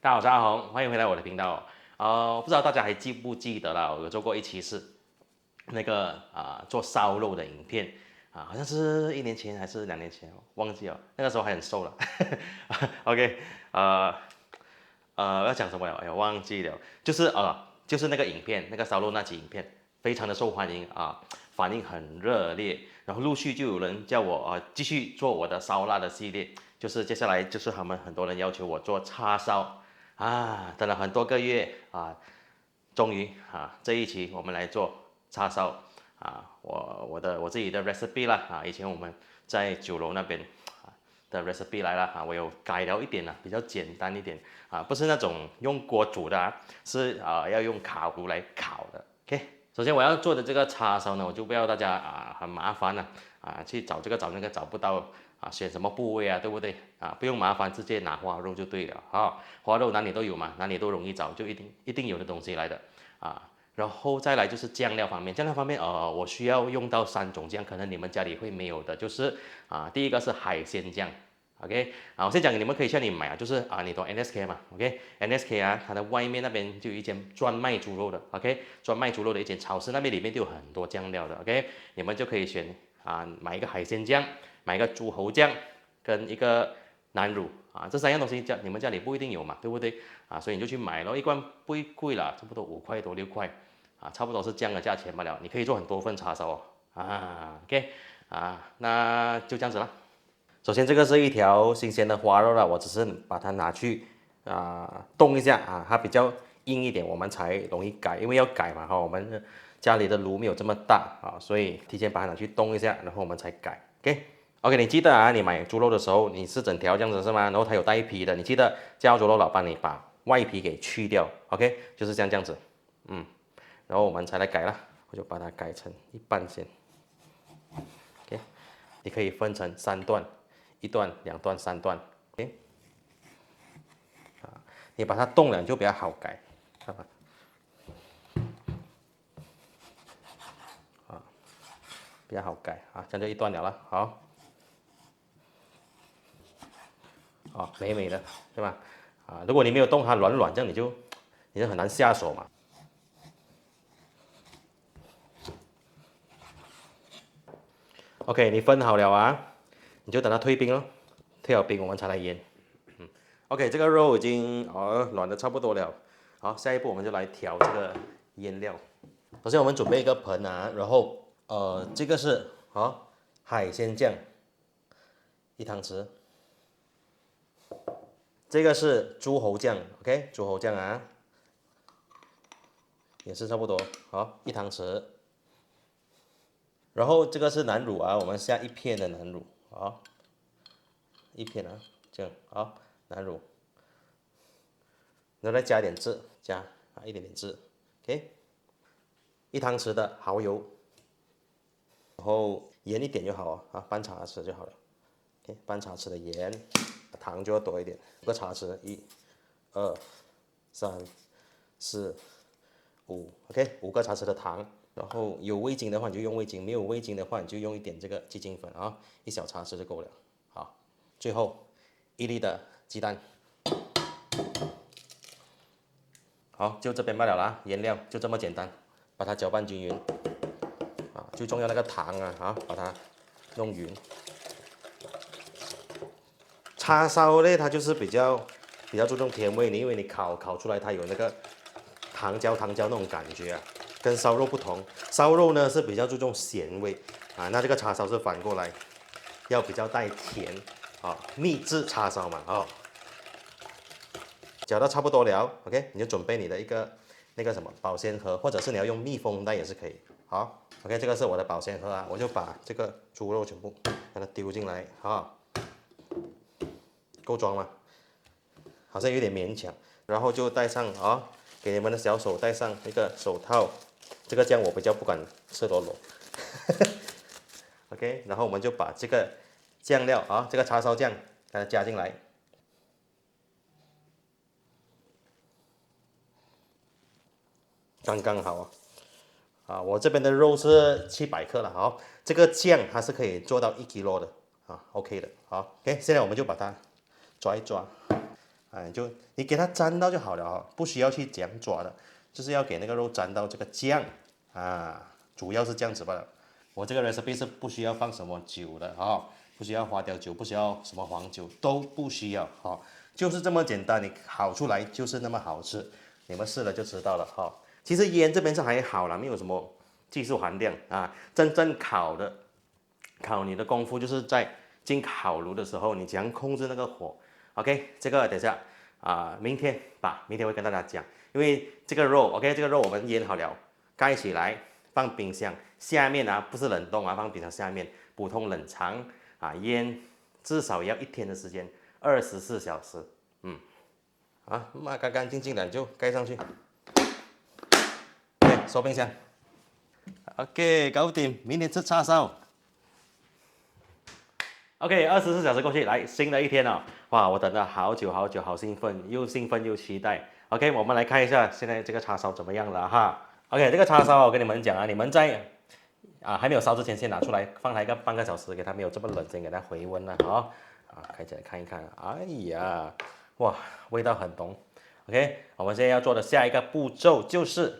大家好，我是阿红，欢迎回来我的频道。不知道大家还记不记得啦？我有做过一期是那个做烧肉的影片好像是1年前还是2年前，忘记了。那个时候还很瘦了。OK，要讲什么了？哎呀，忘记了。就是那个影片，那个烧肉那期影片，非常的受欢迎反应很热烈。然后陆续就有人叫我继续做我的烧腊的系列，就是接下来就是他们很多人要求我做叉烧等了很多个月终于这一期我们来做叉烧我自己的 recipe 啦以前我们在酒楼那边的 recipe 来了我有改了一点比较简单一点不是那种用锅煮的是要用烤炉来烤的。OK，首先我要做的这个叉烧呢，我就不要大家很麻烦了去找这个找那个找不到选什么部位对不对不用麻烦，直接拿花肉就对了花肉哪里都有嘛，哪里都容易找，就一定有的东西来的然后再来就是酱料方面，我需要用到3种酱，可能你们家里会没有的，就是第一个是海鲜酱。OK，我先讲你们可以去那里买就是你懂 NSK 嘛 ？OK，NSK它的外面那边就有一间专卖猪肉的 ，OK，专卖猪肉的一间超市，那边里面就有很多酱料的 ，OK，你们就可以选买一个海鲜酱，买一个猪喉酱，跟一个南乳这3样东西你们家里不一定有嘛，对不对所以你就去买咯，一罐不会贵啦，差不多5块多6块差不多是这样的价钱罢了，你可以做很多份叉烧OK 那就这样子啦。首先这个是一条新鲜的花肉了，我只是把它拿去冻一下它比较硬一点，我们才容易改，因为要改嘛我们家里的炉没有这么大所以提前把它拿去冻一下，然后我们才改。OK， 你记得你买猪肉的时候你是整条这样子是吗？然后它有带皮的，你记得叫猪肉老帮你把外皮给去掉。OK， 就是这样子，然后我们才来改啦，我就把它改成一半先。OK， 你可以分成3段。1段、2段、3段，OK，你把它冻了就比较好改，看吧，比较好改这样就1段了啦，美美的，对吧？如果你没有冻它软软，这样你就很难下手嘛。OK， 你分好了你就等它退冰咯，退了冰我们才来腌。OK， 这个肉已经软的差不多了，好，下一步我们就来调这个腌料。首先我们准备一个盆然后这个是海鲜酱1汤匙，这个是猪喉酱 ，OK， 猪喉酱也是差不多1汤匙，然后这个是南乳我们下1片的南乳1片这样南乳，然后再加一点汁，加一点点汁 ，OK，1汤匙的蚝油，然后盐一点就好半茶匙就好了。OK， 半茶匙的盐，糖就要多一点，5个茶匙，1、2、3、4、5 ，OK， 5个茶匙的糖。然后有味精的话你就用味精，没有味精的话你就用一点这个鸡精粉1小茶匙就够了。好，最后1粒的鸡蛋。好，就这边罢了啦，颜料就这么简单，把它搅拌均匀最重要那个糖把它弄匀。叉烧呢，它就是比较注重甜味，因为你烤出来它有那个糖胶那种感觉跟烧肉不同。烧肉呢是比较注重咸味那这个叉烧是反过来，要比较带甜秘制叉烧嘛搅到差不多了 ，OK， 你就准备你的一个那个什么保鲜盒，或者是你要用密封袋也是可以。好 ，OK， 这个是我的保鲜盒我就把这个猪肉全部把它丢进来够装吗？好像有点勉强，然后就戴上给你们的小手戴上一个手套。这个酱我比较不敢赤裸裸，OK， 然后我们就把这个酱料这个叉烧酱给它加进来，刚刚好我这边的肉是700克了这个酱它是可以做到1 kg 的OK 的。好，OK， 现在我们就把它抓一抓你给它沾到就好了哦，不需要去这样抓的，就是要给那个肉沾到这个酱啊，主要是这样子罢了。我这个 recipe 是不需要放什么酒的哦，不需要花雕酒，不需要什么黄酒，都不需要哦，就是这么简单，你烤出来就是那么好吃，你们试了就知道了哈、哦。其实腌这边是还好啦，没有什么技术含量啊，真正烤你的功夫就是在进烤炉的时候，你怎样控制那个火。OK， 这个等下明天会跟大家讲，因为这个肉 OK， 这个肉我们腌好了，盖起来放冰箱下面不是冷冻放冰箱下面普通冷藏腌至少也要1天的时间，24小时，抹干干净净的就盖上去，OK， 收冰箱。OK， 搞定，明天吃叉烧。OK， 24小时过去，来新的一天了，哇，我等了好久好久，好兴奋，又兴奋又期待。OK， 我们来看一下现在这个叉烧怎么样了哈。OK， 这个叉烧我跟你们讲你们在还没有烧之前先拿出来，放它一个半个小时，给它没有这么冷，先给它回温了开起来看一看，哎呀，哇，味道很浓。OK， 我们现在要做的下一个步骤就是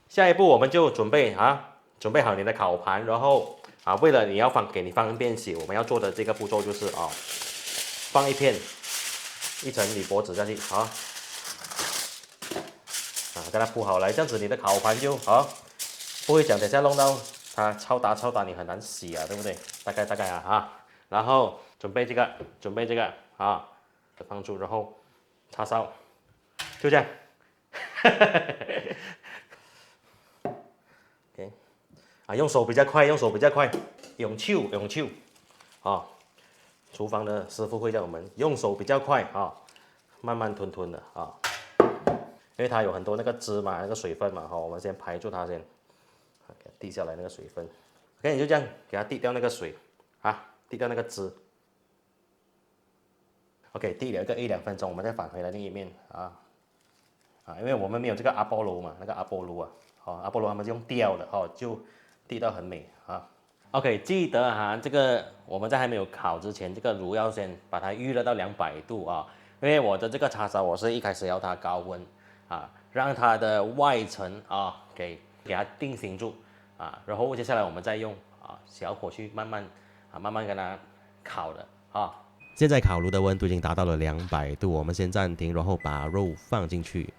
下一步我们就准备好你的烤盘，然后为了给你方便洗，我们要做的这个步骤就是放一层铝箔纸下去给它铺好来，这样子你的烤盘就不会讲等下弄到它超大你很难洗对不对？大概然后准备这个放住，然后叉烧就这样，OK， 用手比较快，用手厨房的师傅会叫我们用手比较快慢慢吞的因为它有很多那个汁嘛，那个水分嘛我们先排住它先，给它滴下来那个水分。OK， 你就这样给它滴掉那个水滴掉那个汁。OK， 滴了1-2分钟，我们再返回来另一面因为我们没有这个阿波罗嘛，那个阿波罗阿波罗他们是用吊的就滴到很美OK， 记得这个我们在还没有烤之前，这个炉要先把它预热到200度因为我的这个叉烧我是一开始要它高温让它的外层给它定型住然后接下来我们再用小火去慢慢跟它烤的现在烤炉的温度已经达到了200度，我们先暂停，然后把肉放进去。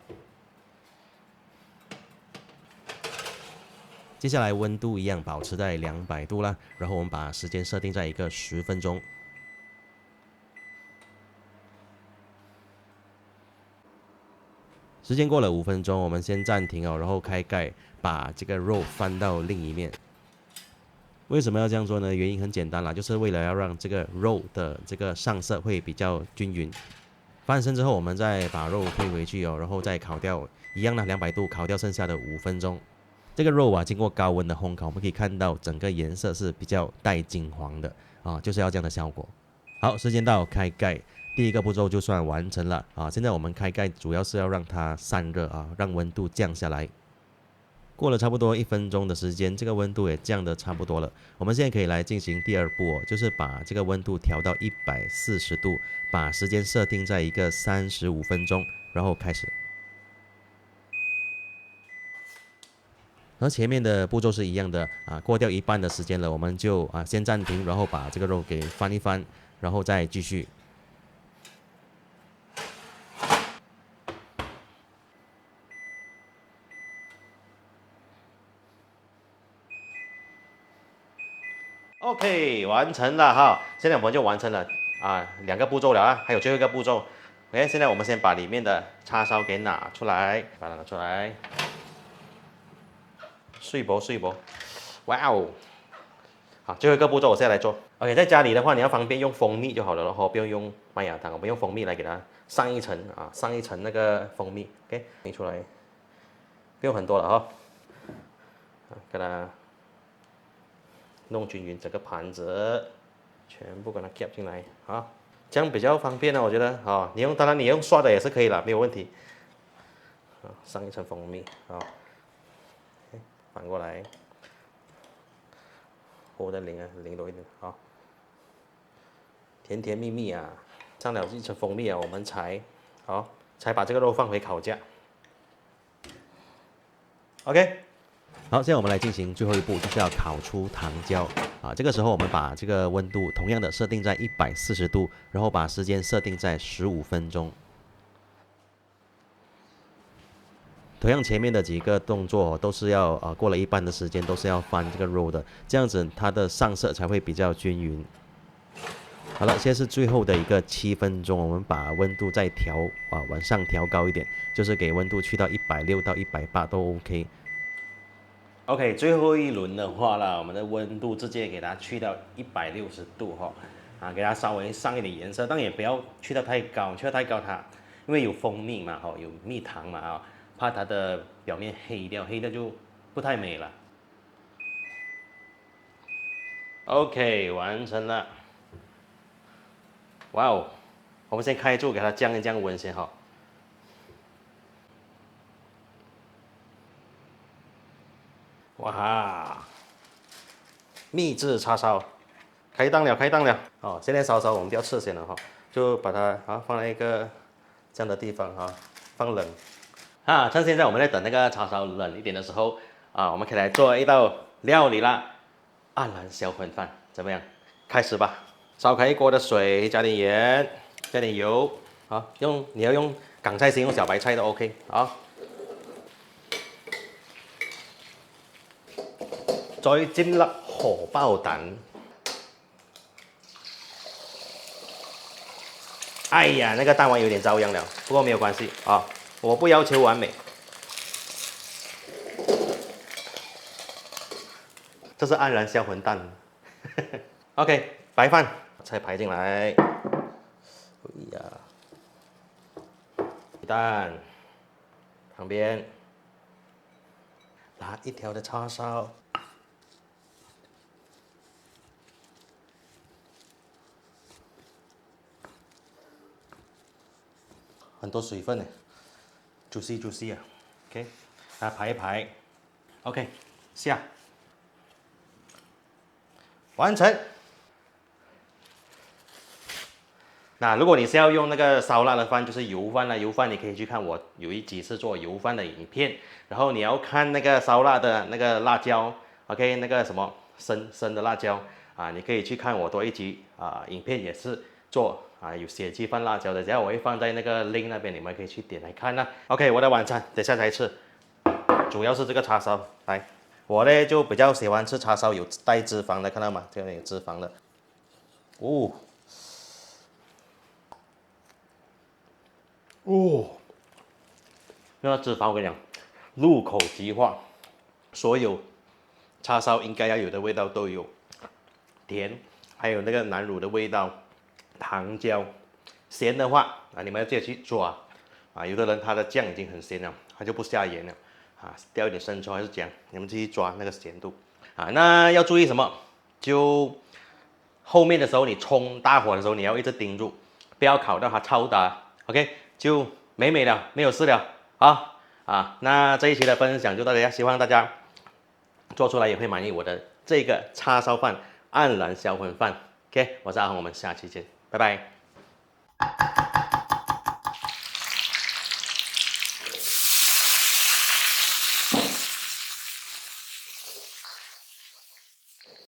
接下来温度一样保持在200度啦，然后我们把时间设定在一个10分钟。时间过了5分钟，我们先暂停然后开盖，把这个肉翻到另一面。为什么要这样做呢？原因很简单啦，就是为了要让这个肉的这个上色会比较均匀。翻身之后，我们再把肉推回去然后再烤掉，一样的200度烤掉剩下的5分钟。这个肉经过高温的烘烤，我们可以看到整个颜色是比较带金黄的就是要这样的效果。好，时间到，开盖，第一个步骤就算完成了现在我们开盖主要是要让它散热让温度降下来。过了差不多1分钟的时间，这个温度也降得差不多了。我们现在可以来进行第二步就是把这个温度调到140度，把时间设定在一个35分钟，然后开始。和前面的步骤是一样的过掉一半的时间了，我们就先暂停，然后把这个肉给翻一翻，然后再继续。OK， 完成了现在我们就完成了2个步骤了还有最后一个步骤。OK， 现在我们先把里面的叉烧给拿出来，把它拿出来，碎薄，哇哦！好，最后一个步骤我现在来做。OK， 在家里的话，你要方便用蜂蜜就好了不用用麦芽糖，我们用蜂蜜来给它上一层那个蜂蜜。OK， 拿出来，不用很多了给它弄均匀整个盘子，全部给它夹进来这样比较方便我觉得当然你用刷的也是可以了，没有问题上一层蜂蜜反过来，和的淋多一点甜甜蜜蜜上了一层蜂蜜我们才好，才把这个肉放回烤架。OK。好，现在我们来进行最后一步，就是要烤出糖胶啊。这个时候我们把这个温度同样的设定在140度，然后把时间设定在15分钟。同样前面的几个动作都是要过了一半的时间都是要翻这个肉的，这样子它的上色才会比较均匀。好了，现在是最后的一个7分钟，我们把温度再往上调高一点，就是给温度去到160到180都 OK。OK， 最后一轮的话啦，我们的温度直接给它去到160度给它稍微上一点颜色，但也不要去到太高，去到太高它因为有蜂蜜嘛有蜜糖嘛怕它的表面黑掉就不太美了。OK， 完成了。哇哦，我们先开住，给它降一降温先哈。哇哈，秘制叉烧，开档了，开档了。哦，现在烧烧我们不要吃先了哈，就把它放在一个这样的地方放冷。趁现在我们在等那个叉烧冷一点的时候我们可以来做一道料理啦，黯然销魂饭怎么样？开始吧。烧开一锅的水，加点盐，加点油，你要用港菜先用小白菜都 OK 再煎粒荷包蛋。哎呀，那个蛋黄有点遭殃了，不过没有关系我不要求完美。这是黯然销魂蛋。OK， 白饭菜排进来。哎呀，鸡蛋旁边拿一条的叉烧。很多水分呢 ，juicy 啊 ，OK， 排一排 ，OK， 下，完成。那如果你是要用那个烧腊的饭，就是油饭油饭你可以去看我有一集是做油饭的影片，然后你要看那个烧腊的那个辣椒 ，OK， 那个什么生的辣椒你可以去看我多一集影片也是做有血鸡饭辣椒的，只要我会放在那个 link 那边，你们可以去点来看OK， 我的晚餐等下才吃，主要是这个叉烧。来，我呢就比较喜欢吃叉烧有带脂肪的，看到吗？这边有脂肪的。那个脂肪我跟你讲，入口即化，所有叉烧应该要有的味道都有，甜，还有那个南乳的味道，糖椒，咸的话你们要自己去抓有的人他的酱已经很咸了，他就不下盐了掉一点生抽还是怎样，你们自己抓那个咸度那要注意什么？就后面的时候你冲大火的时候，你要一直盯住，不要烤到它超打 ，OK， 就美了，没有事了那这一期的分享就到这里，希望大家做出来也会满意我的这个叉烧饭黯然销魂饭。OK， 我是阿红，我们下期见，拜拜。